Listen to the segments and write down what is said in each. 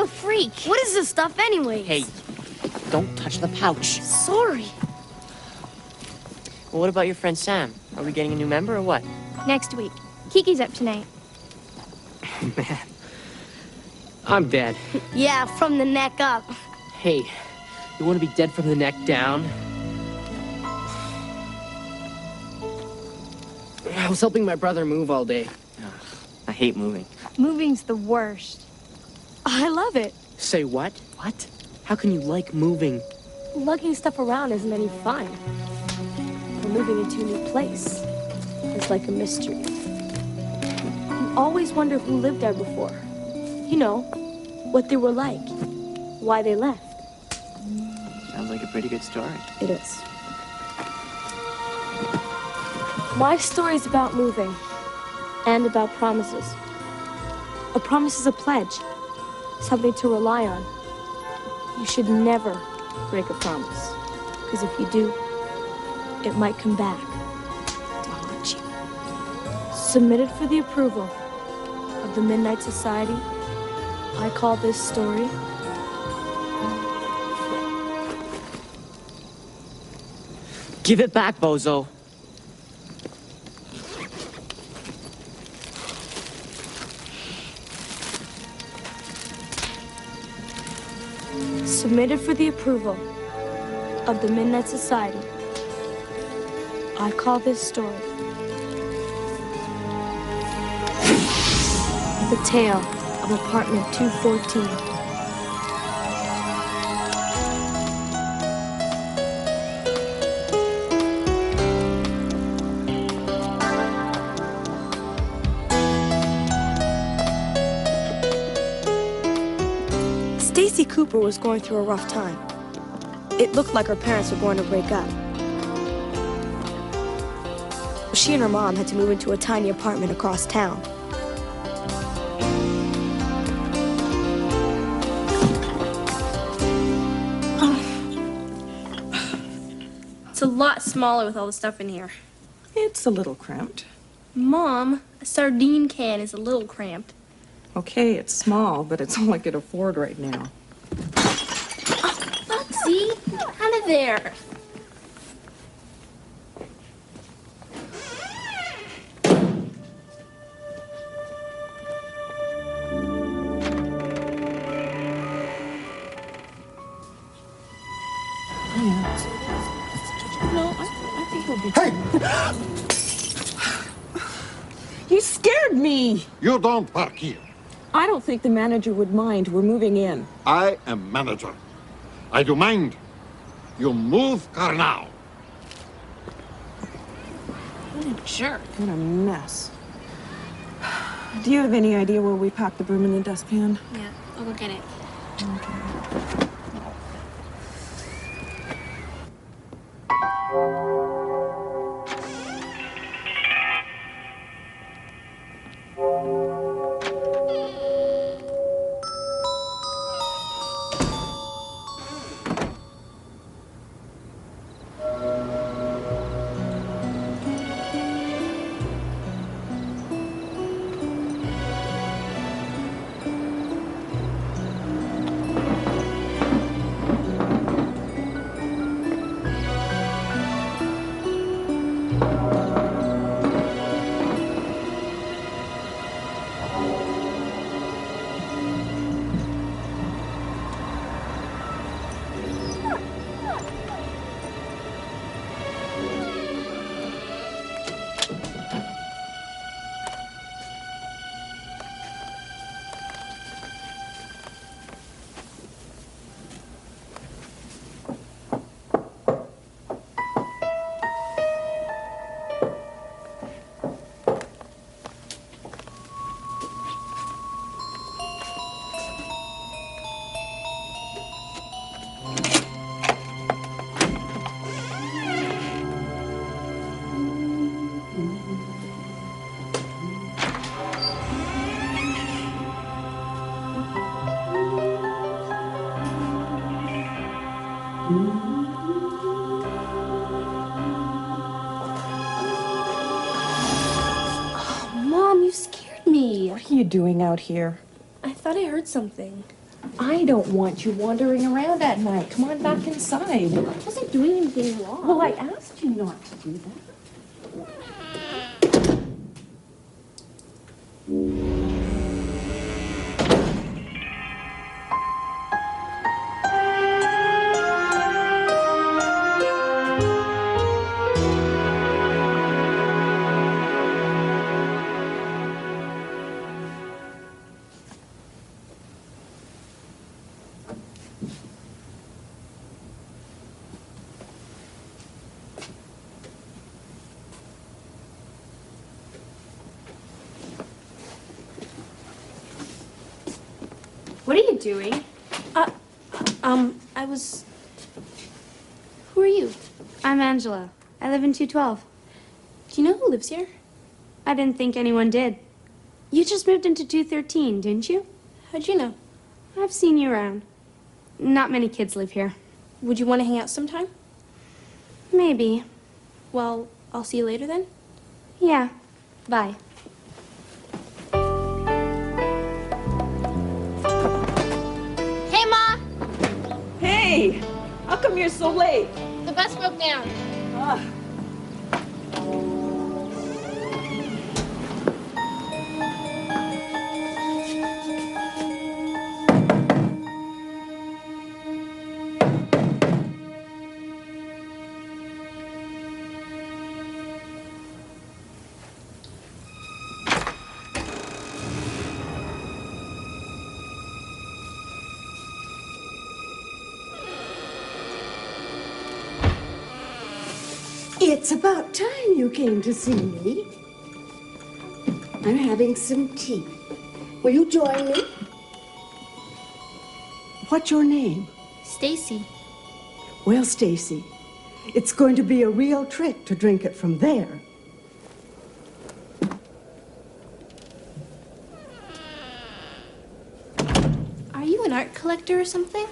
freak. What is this stuff anyway? Hey, don't touch the pouch. Sorry. Well, what about your friend Sam? Are we getting a new member or what? Next week. Kiki's up tonight. Man, I'm dead. Yeah, from the neck up. Hey, you want to be dead from the neck down? I was helping my brother move all day. I hate moving. Moving's the worst. I love it. Say what? What? How can you like moving? Lugging stuff around isn't any fun. But moving into a new place is like a mystery. You always wonder who lived there before. You know, what they were like, why they left. Sounds like a pretty good story. It is. My story's about moving and about promises. A promise is a pledge, something to rely on. You should never break a promise, because if you do, it might come back to haunt you. Submitted for the approval of the Midnight Society, I call this story Give it back, bozo. Submitted for the approval of the Midnight Society. I call this story The Tale of Apartment 214. Stacy Cooper was going through a rough time. It looked like her parents were going to break up. She and her mom had to move into a tiny apartment across town. It's a lot smaller with all the stuff in here. It's a little cramped. Mom, a sardine can is a little cramped. Okay, it's small, but it's all I could afford right now. Look, see? Out of there. No, I think he'll be... Hey! You scared me! You don't park here. I don't think the manager would mind. We're moving in. I am manager. I do mind. You move car now. What a jerk. What a mess. Do you have any idea where we packed the broom and the dustpan? Yeah, I'll go get it. Okay. Mom, you scared me. What are you doing out here? I thought I heard something. I don't want you wandering around at night. Come on back inside. I wasn't doing anything wrong. Well, I asked you not to do that. What are you doing? I was... Who are you? I'm Angela. I live in 212. Do you know who lives here? I didn't think anyone did. You just moved into 213, didn't you? How'd you know? I've seen you around. Not many kids live here. Would you want to hang out sometime? Maybe. Well, I'll see you later then. Yeah. Bye. Hey, Ma! Hey, how come you're so late? The bus broke down. Ah. It's about time you came to see me. I'm having some tea. Will you join me? What's your name? Stacy. Well, Stacy, it's going to be a real trick to drink it from there. Are you an art collector or something?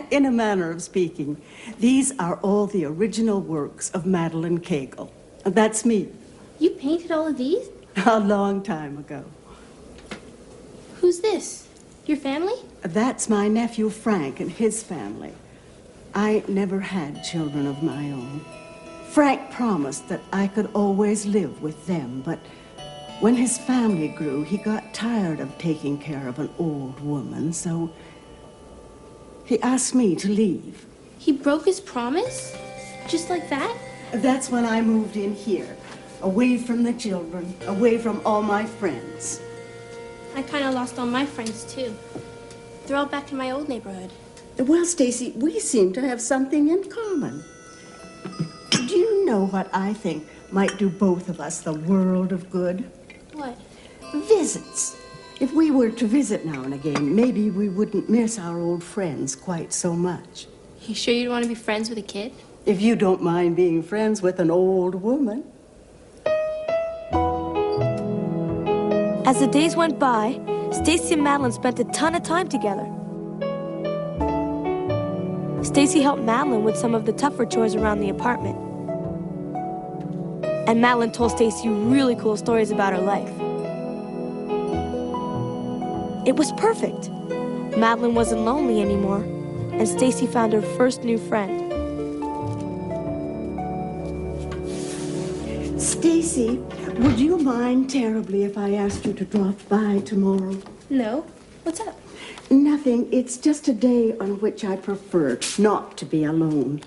In a manner of speaking, these are all the original works of Madeleine Kegel. That's me, You painted all of these? a long time ago. Who's this? Your family? That's my nephew Frank and his family. I never had children of my own. Frank promised that I could always live with them, but when his family grew, he got tired of taking care of an old woman, so he asked me to leave. He broke his promise? Just like that? That's when I moved in here, away from the children, away from all my friends. I kind of lost all my friends, too. They're all back in my old neighborhood. Well, Stacy, we seem to have something in common. Do you know what I think might do both of us the world of good? What? Visits. If we were to visit now and again, maybe we wouldn't miss our old friends quite so much. You sure you'd want to be friends with a kid? If you don't mind being friends with an old woman. As the days went by, Stacy and Madeline spent a ton of time together. Stacy helped Madeline with some of the tougher chores around the apartment. And Madeline told Stacy really cool stories about her life. It was perfect. Madeline wasn't lonely anymore, and Stacy found her first new friend. Stacy, would you mind terribly if I asked you to drop by tomorrow? No. What's up? Nothing. It's just a day on which I prefer not to be alone.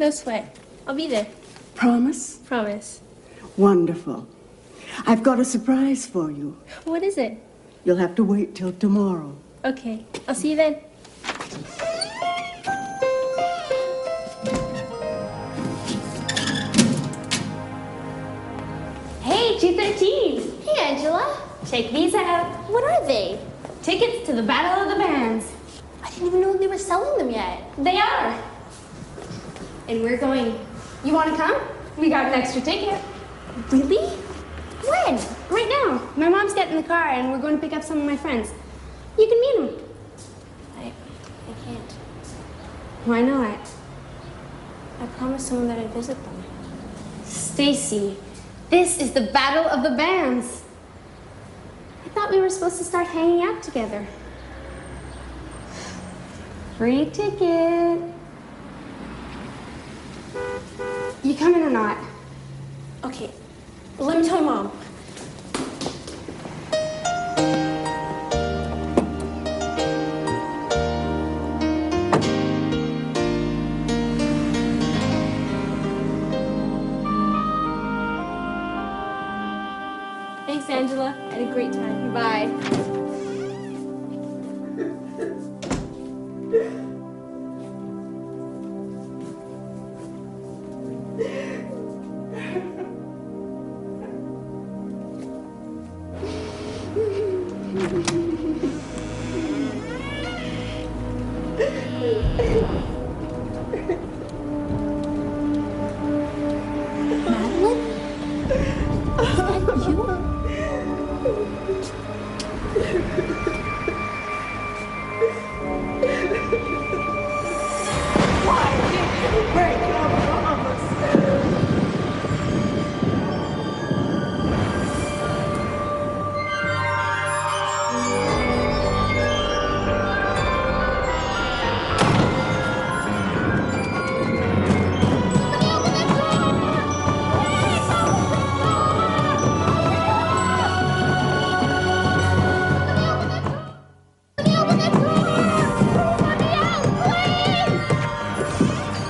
No sweat. I'll be there. Promise? Promise. Wonderful. I've got a surprise for you. What is it? You'll have to wait till tomorrow. Okay. I'll see you then. Hey, 213! Hey, Angela. Check these out. What are they? Tickets to the Battle of the Bands. I didn't even know they were selling them yet. They are. And we're going. You want to come? We got an extra ticket. Really? When? Right now. My mom's getting in the car and we're going to pick up some of my friends. You can meet them. I can't. Why not? I promised someone that I'd visit them. Stacy, this is the Battle of the Bands. I thought we were supposed to start hanging out together. Free ticket. You coming or not? Okay, let me tell your mom. Thanks, Angela. I had a great time. Bye.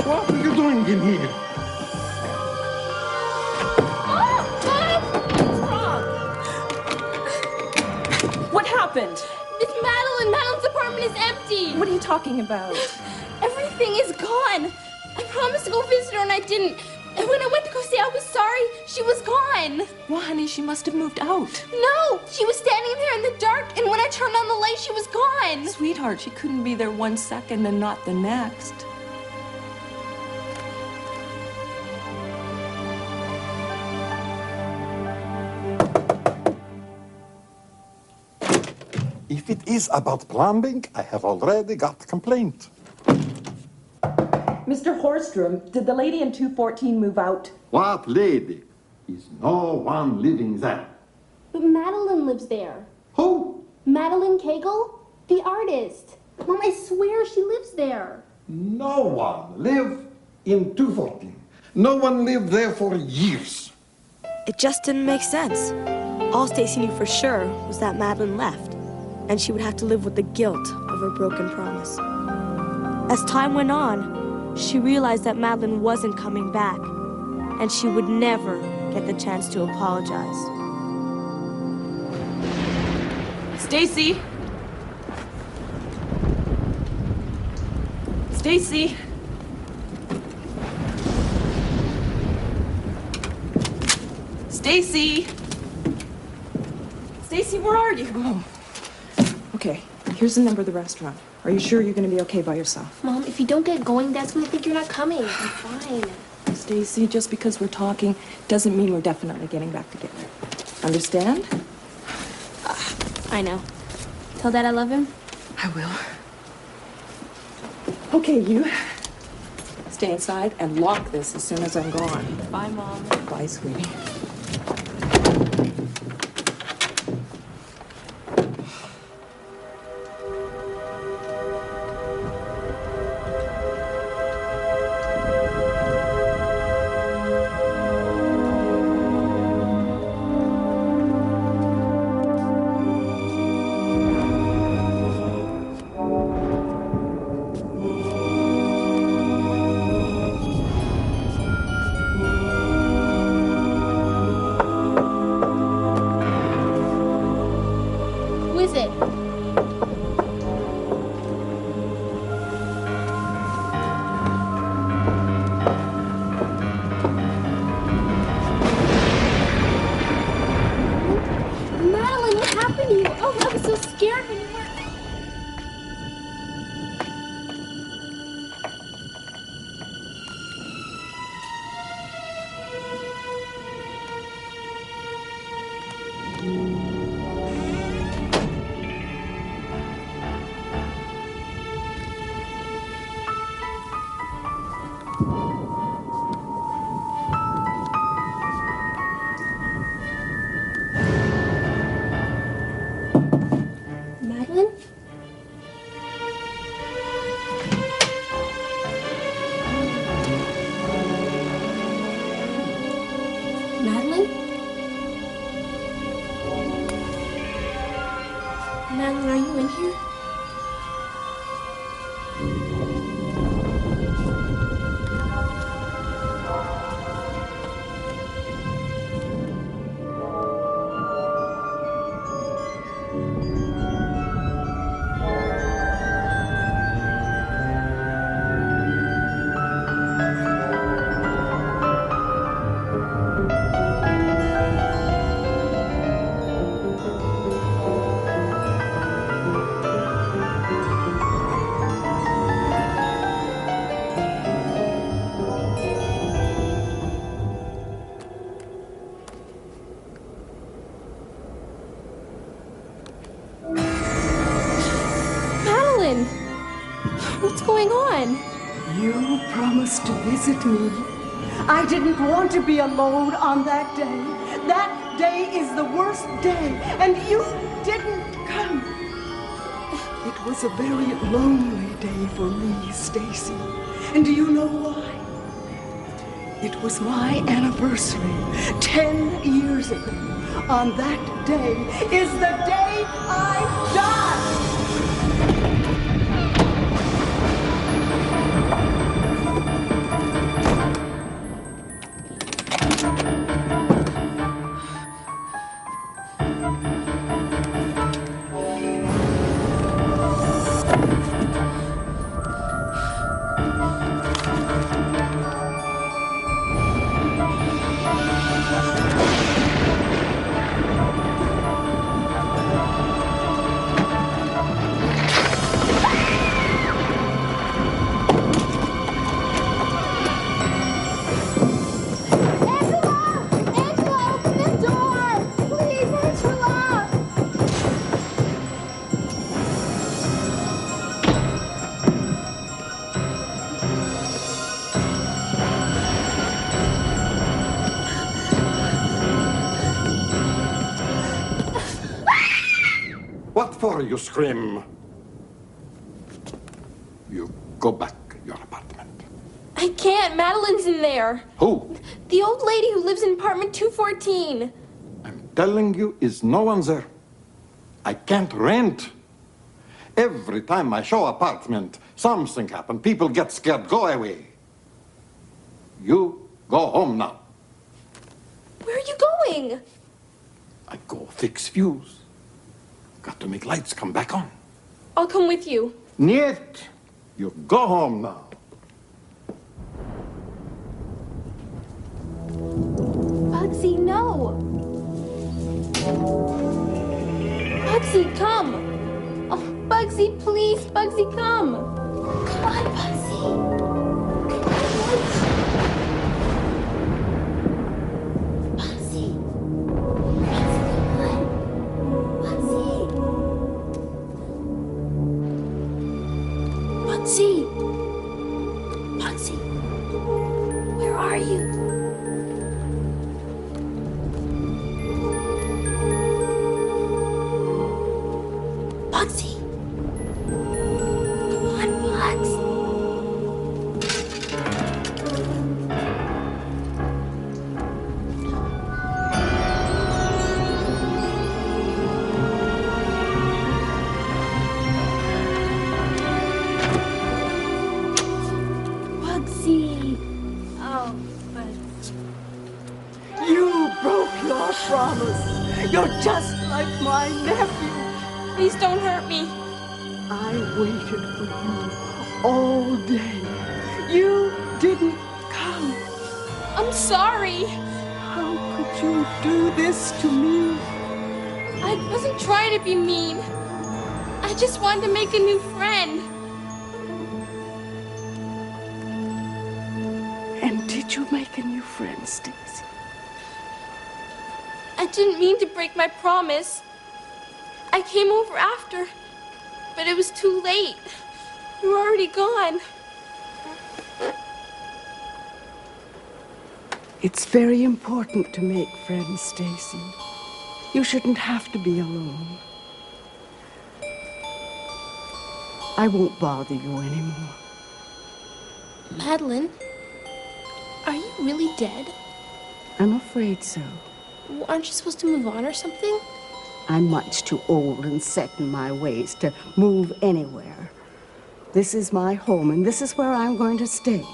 What are you doing in here? What happened? It's Madeline. Madeline's apartment is empty. What are you talking about? Everything is gone. I promised to go visit her and I didn't. And when I went to go see, I was sorry. She was gone. Well, honey, she must have moved out. No, she was standing there in the dark, and when I turned on the light, she was gone. Sweetheart, she couldn't be there 1 second and not the next. If it is about plumbing, I have already got a complaint. Mr. Horstrom, did the lady in 214 move out? What lady? Is no one living there? But Madeline lives there. Who? Madeline Cagle, the artist. Mom, I swear she lives there. No one lived in 214. No one lived there for years. It just didn't make sense. All Stacy knew for sure was that Madeline left, and she would have to live with the guilt of her broken promise. As time went on, she realized that Madeline wasn't coming back, and she would never get the chance to apologize. Stacy! Stacy! Stacy! Stacy, where are you? Oh. Okay, here's the number of the restaurant. Are you sure you're going to be okay by yourself? Mom, if you don't get going, Dad's gonna think you're not coming. I'm fine. Stacy, just because we're talking doesn't mean we're definitely getting back together. Understand? I know. Tell Dad I love him. I will. Okay, you stay inside and lock this as soon as I'm gone. Bye, Mom. Bye, sweetie. Madeline, are you in here? Madeline! What's going on? You promised to visit me. I didn't want to be alone on that day. That day is the worst day, and you didn't come. It was a very lonely day for me, Stacy. And do you know why? It was my anniversary 10 years ago. On that day is the day I died. What for you scream? You go back your apartment. I can't. Madeline's in there. Who? The old lady who lives in apartment 214. I'm telling you, is no one there. I can't rent. Every time I show apartment, something happen. People get scared. Go away. You go home now. Where are you going? I go fix fuse. Got to make lights come back on. I'll come with you. Niet. You go home now. Bugsy, no. Bugsy, come. Oh, Bugsy, please. Bugsy, come. Come on, Bugsy. Bugsy. Bugsy, Bugsy, where are you? Bugsy, come on, Bugs. Bugsy. Oh, Bugsy. You broke your promise. You're just like my nephew. Please don't hurt me. I waited for you all day. You didn't come. I'm sorry. How could you do this to me? I wasn't trying to be mean. I just wanted to make a new friend. And did you make a new friend, Stacy? I didn't mean to break my promise. I came over after, but it was too late. You were already gone. It's very important to make friends, Stacy. You shouldn't have to be alone. I won't bother you anymore. Madeline, are you really dead? I'm afraid so. Aren't you supposed to move on or something? I'm much too old and set in my ways to move anywhere. This is my home, and this is where I'm going to stay.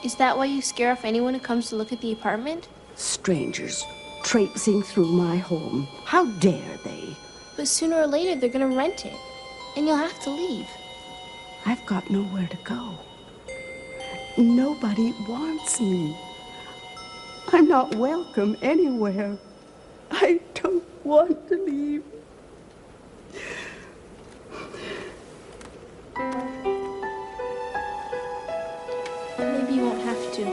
Is that why you scare off anyone who comes to look at the apartment? Strangers traipsing through my home. How dare they? But sooner or later, they're gonna rent it. And you'll have to leave. I've got nowhere to go. Nobody wants me. I'm not welcome anywhere. I don't want to leave. Maybe you won't have to.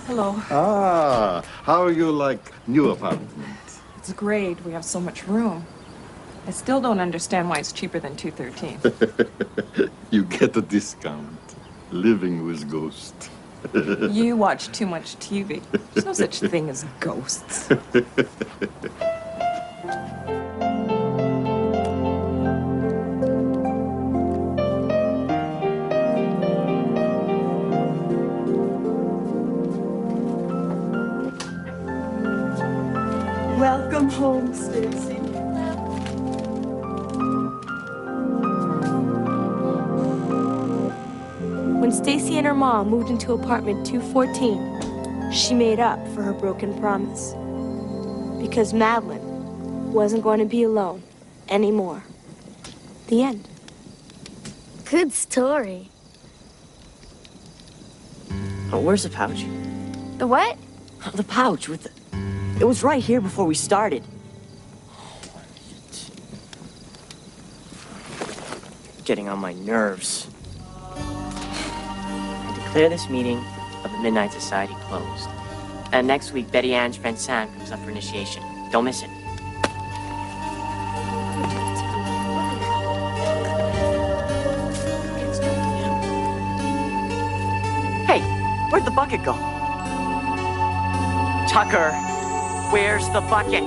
Hello. Ah, how you like new apartment? It's great. We have so much room. I still don't understand why it's cheaper than 213. You get a discount. Living with ghosts. You watch too much TV. There's no such thing as ghosts. Welcome home, Stacy. When Stacy and her mom moved into apartment 214, she made up for her broken promise. Because Madeline wasn't going to be alone anymore. The end. Good story. Oh, where's the pouch? The what? The pouch with the... It was right here before we started. Getting on my nerves. I declare this meeting of the Midnight Society closed. And next week, Betty Ann's friend Sam comes up for initiation. Don't miss it. Hey, where'd the bucket go? Tucker, where's the bucket?